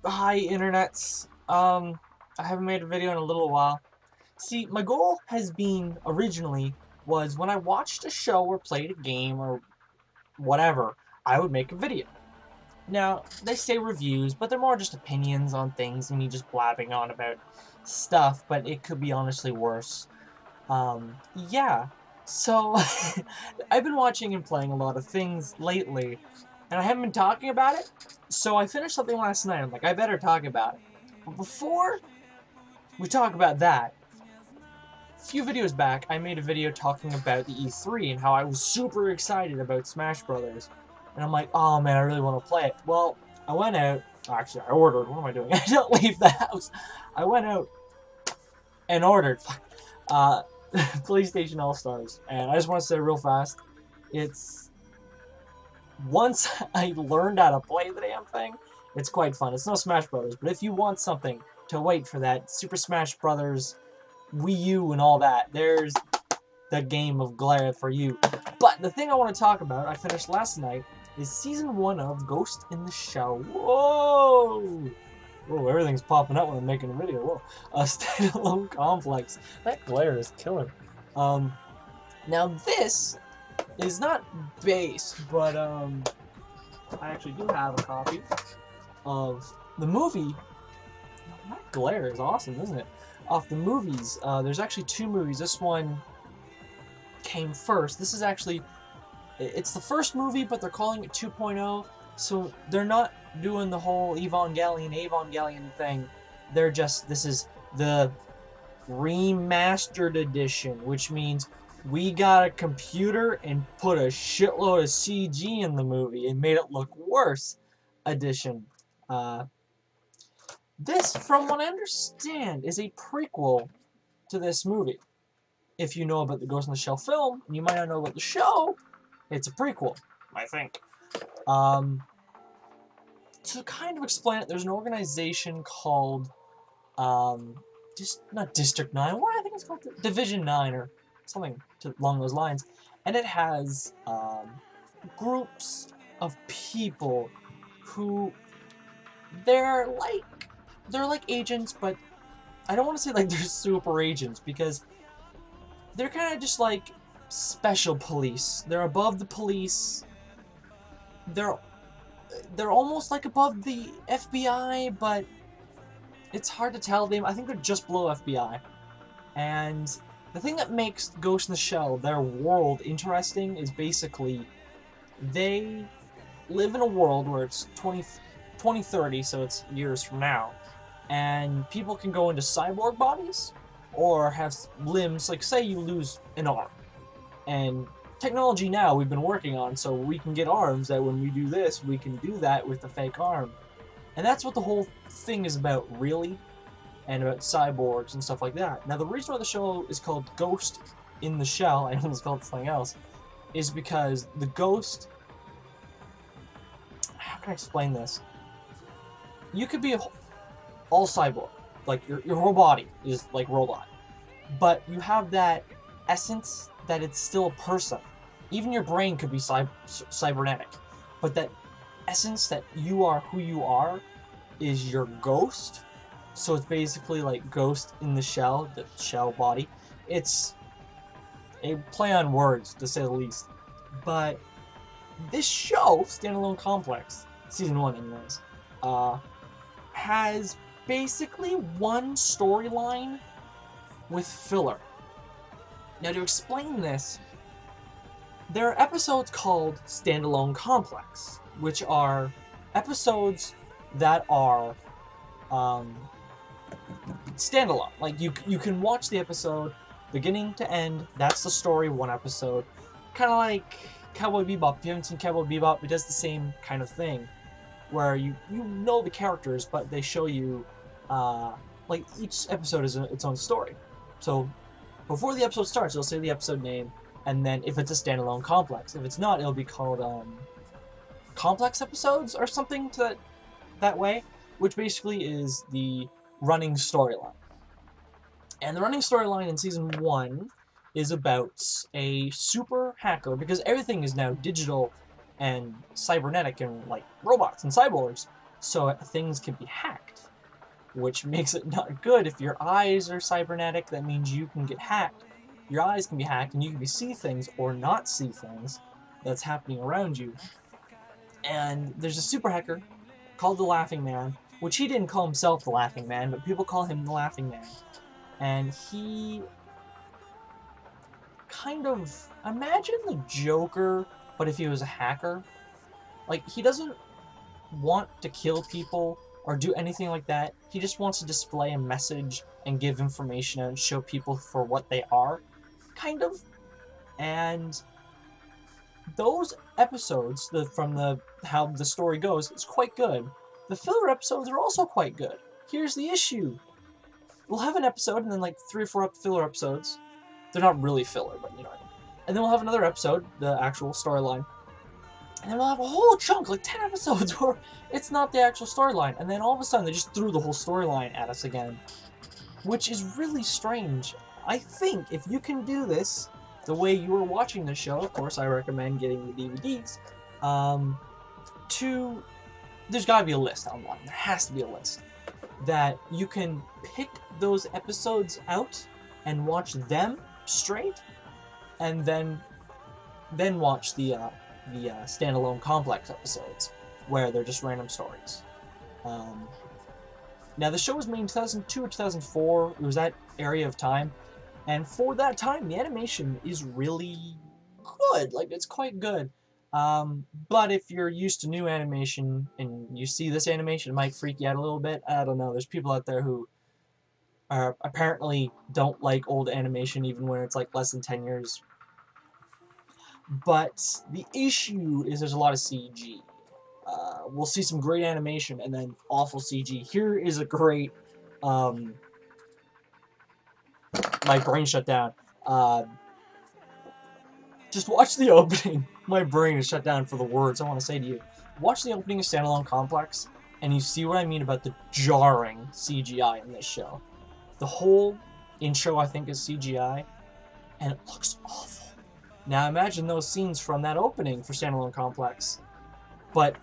Hi, internets. I haven't made a video in a little while. See, my goal has been originally was when I watched a show or played a game or whatever, I would make a video. Now, they say reviews, but they're more just opinions on things and me just blabbing on about stuff, but it could be honestly worse. Yeah. So, I've been watching and playing a lot of things lately, and I haven't been talking about it. So I finished something last night. I'm like, I better talk about it. But before we talk about that, a few videos back, I made a video talking about the E3 and how I was super excited about Smash Brothers. And I'm like, oh man, I really want to play it. Well, I went out. Actually, I ordered. What am I doing? I don't leave the house. I went out and ordered uh, PlayStation All Stars. And I just want to say real fast, it's once I learned how to play the damn thing, it's quite fun. It's no Smash Brothers, but if you want something to wait for that Super Smash Brothers, Wii U, and all that, there's the game of Glare for you. But the thing I want to talk about, I finished last night, is Season 1 of Ghost in the Shell. Whoa! Whoa, everything's popping up when I'm making a video. Whoa. A standalone complex. That glare is killer. Now this is not based, but I actually do have a copy of the movie. That glare is awesome, isn't it? Off the movies, there's actually two movies. This one came first. This is actually, it's the first movie, but they're calling it 2.0, so they're not doing the whole Evangelion thing. They're just, this is the remastered edition, which means we got a computer and put a shitload of CG in the movie and made it look worse edition. Uh, this, from what I understand, is a prequel to this movie. If you know about the Ghost in the Shell film, and you might not know about the show, it's a prequel, I think. To kind of explain it, there's an organization called, just not District 9, what I think it's called, Division 9 or something along those lines, and it has groups of people who they're like agents, but I don't want to say like they're super agents because they're kind of just like special police. They're above the police. They're they're almost like above the FBI, but it's hard to tell them. I think they're just below FBI. And the thing that makes Ghost in the Shell, their world, interesting is basically they live in a world where it's 2030, so it's years from now, and people can go into cyborg bodies or have limbs, like say you lose an arm. And technology now we've been working on, so we can get arms that when we do this, we can do that with the fake arm. And that's what the whole thing is about, really, and about cyborgs and stuff like that. Now, the reason why the show is called Ghost in the Shell, I almost called it something else, is because the ghost... How can I explain this? You could be all cyborg, like your whole body is like robot, but you have that essence that it's still a person. Even your brain could be cybernetic, but that essence that you are who you are is your ghost. So it's basically like Ghost in the Shell, the shell body. It's a play on words, to say the least. But this show, Standalone Complex, Season 1 anyways, has basically one storyline with filler. Now to explain this, there are episodes called Standalone Complex, which are episodes that are standalone. Like you can watch the episode beginning to end. That's the story, one episode. Kind of like Cowboy Bebop. If you haven't seen Cowboy Bebop, it does the same kind of thing, where you know the characters, but they show you like each episode is its own story. So before the episode starts, it'll say the episode name, and then if it's a standalone complex. If it's not, it'll be called complex episodes or something to that way, which basically is the running storyline. And the running storyline in Season 1 is about a super hacker, because everything is now digital and cybernetic and like robots and cyborgs. so things can be hacked, which makes it not good. If your eyes are cybernetic, that means you can get hacked. Your eyes can be hacked, and you can see things or not see things that's happening around you. And there's a super hacker called the Laughing Man, which he didn't call himself the Laughing Man, but people call him the Laughing Man. And he kind of, imagine the Joker, but if he was a hacker. Like, he doesn't want to kill people or do anything like that. He just wants to display a message and give information and show people for what they are, kind of. And those episodes, from how the story goes, is quite good. The filler episodes are also quite good. Here's the issue: we'll have an episode and then like 3 or 4 filler episodes. They're not really filler, but you know what I mean. And then we'll have another episode, the actual storyline. And then we'll have a whole chunk, like 10 episodes, where it's not the actual storyline. And then all of a sudden, they just threw the whole storyline at us again. Which is really strange. I think if you can do this the way you were watching the show, of course, I recommend getting the DVDs, there's gotta be a list online. There has to be a list. That you can pick those episodes out and watch them straight, and then watch the standalone complex episodes, where they're just random stories. Now, the show was made in 2002 or 2004. It was that area of time. And for that time, the animation is really good. Like, it's quite good. But if you're used to new animation and you see this animation, it might freak you out a little bit. I don't know. There's people out there who apparently don't like old animation, even when it's like less than 10 years. But the issue is there's a lot of CG. We'll see some great animation and then awful CG. Here is a great... my brain shut down. Just watch the opening. My brain is shut down for the words I want to say to you. Watch the opening of Standalone Complex, and you see what I mean about the jarring CGI in this show. The whole intro, I think, is CGI, and it looks awful. Now imagine those scenes from that opening for Standalone Complex, but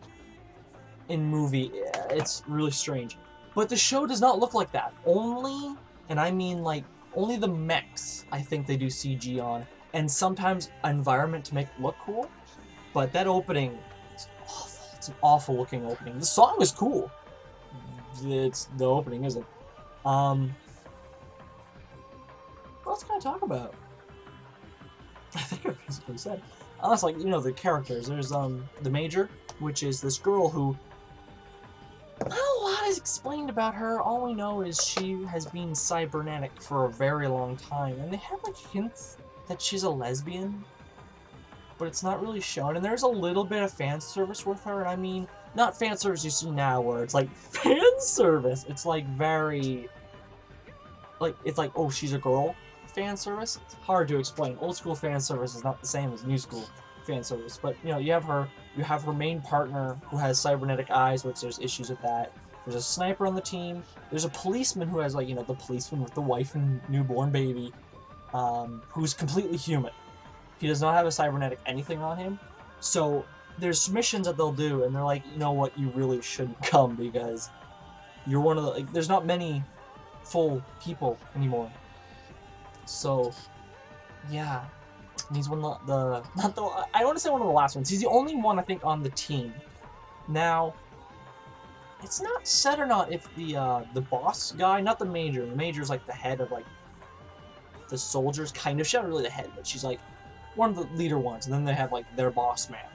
in movie, it's really strange. But the show does not look like that. Only, and I mean like, only the mechs, I think they do CG on, and sometimes environment to make it look cool, but that opening is awful. It's an awful looking opening. The song is cool. The opening isn't. What else can I talk about? I think I basically said. Unless, like, you know, the characters. There's, the Major, which is this girl who... not a lot is explained about her. All we know is she has been cybernetic for a very long time. And they have, like, hints that she's a lesbian. But it's not really shown. And there's a little bit of fan service with her. And I mean, not fan service you see now where it's, like, fan service. It's, like, very... like, it's like, oh, she's a girl. Fan service, it's hard to explain. Old school fan service is not the same as new school fan service, but you know, you have her main partner who has cybernetic eyes, which there's issues with that. There's a sniper on the team. There's a policeman who has, like, you know, the policeman with the wife and newborn baby, who's completely human. He does not have a cybernetic anything on him. So there's missions that they'll do, and they're like, you know what, you really shouldn't come because you're one of the, like, there's not many full people anymore. So, yeah, and he's one of I don't want to say one of the last ones. He's the only one, I think, on the team. Now, it's not said or not if the boss guy, not the Major's like the head of, like, the soldiers, kind of. She's not really the head, but she's like one of the leader ones, and then they have, like, their boss man.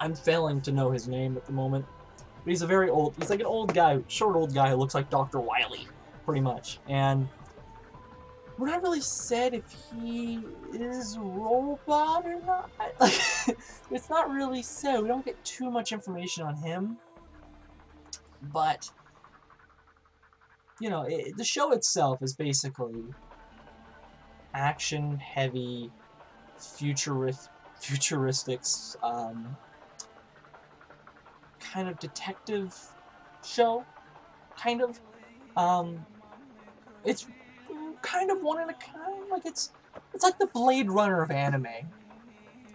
I'm failing to know his name at the moment, but he's like an old guy, short old guy who looks like Dr. Wily, pretty much, and we're not really said if he is a robot or not. Like, it's not really said. We don't get too much information on him. But, you know, the show itself is basically action-heavy, futuristic, kind of detective show. Kind of. It's kind of one in a kind. Like, it's like the Blade Runner of anime.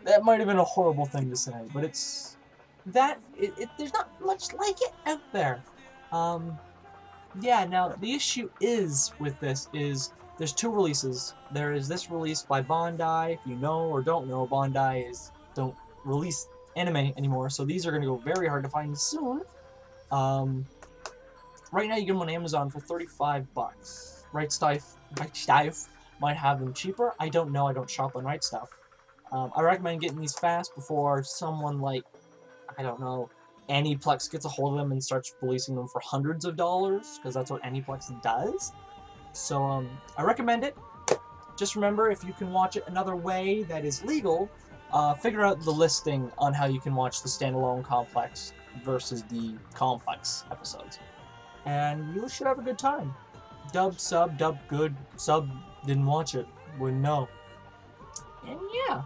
That might have been a horrible thing to say, but it's there's not much like it out there. Yeah, now the issue is with this is there's two releases. There is this release by Bandai. If you know or don't know, Bandai don't release anime anymore, so these are going to go very hard to find soon. Right now you get them on Amazon for 35 bucks. Right Stuff might have them cheaper. I don't know. I don't shop on Right Stuff. I recommend getting these fast before someone like, I don't know, Aniplex gets a hold of them and starts releasing them for hundreds of dollars, because that's what Aniplex does. So I recommend it. Just remember, if you can watch it another way that is legal, figure out the listing on how you can watch the standalone complex versus the complex episodes. And you should have a good time. Dub, sub, dub, good, sub, didn't watch it, wouldn't know. And yeah,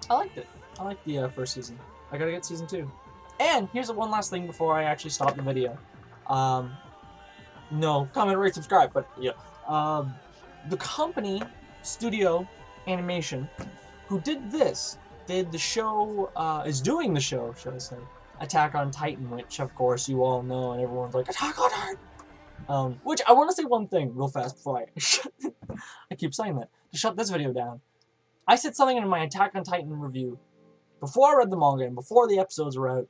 I liked it. I liked the first season. I gotta get season 2. And here's one last thing before I actually stop the video. No, comment, rate, subscribe, but yeah. The company, Studio Animation, who did this, did the show, is doing the show, should I say, Attack on Titan, which of course you all know, and everyone's like, Attack on Titan! Which I want to say one thing real fast before I keep saying that, to shut this video down. I said something in my Attack on Titan review, before I read the manga and before the episodes were out,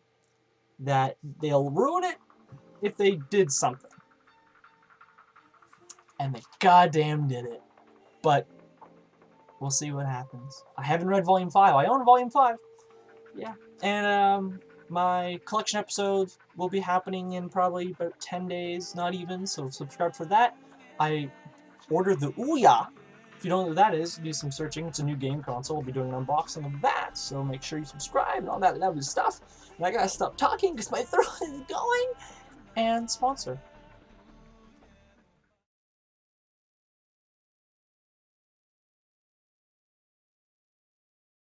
that they'll ruin it if they did something. And they goddamn did it. But we'll see what happens. I haven't read Volume 5. I own Volume 5. Yeah. And my collection episodes will be happening in probably about 10 days, not even, so subscribe for that. I ordered the Ouya. If you don't know what that is, do some searching. It's a new game console. We'll be doing an unboxing of that, so make sure you subscribe and all that lovely stuff. And I gotta stop talking because my throat is going. And sponsor.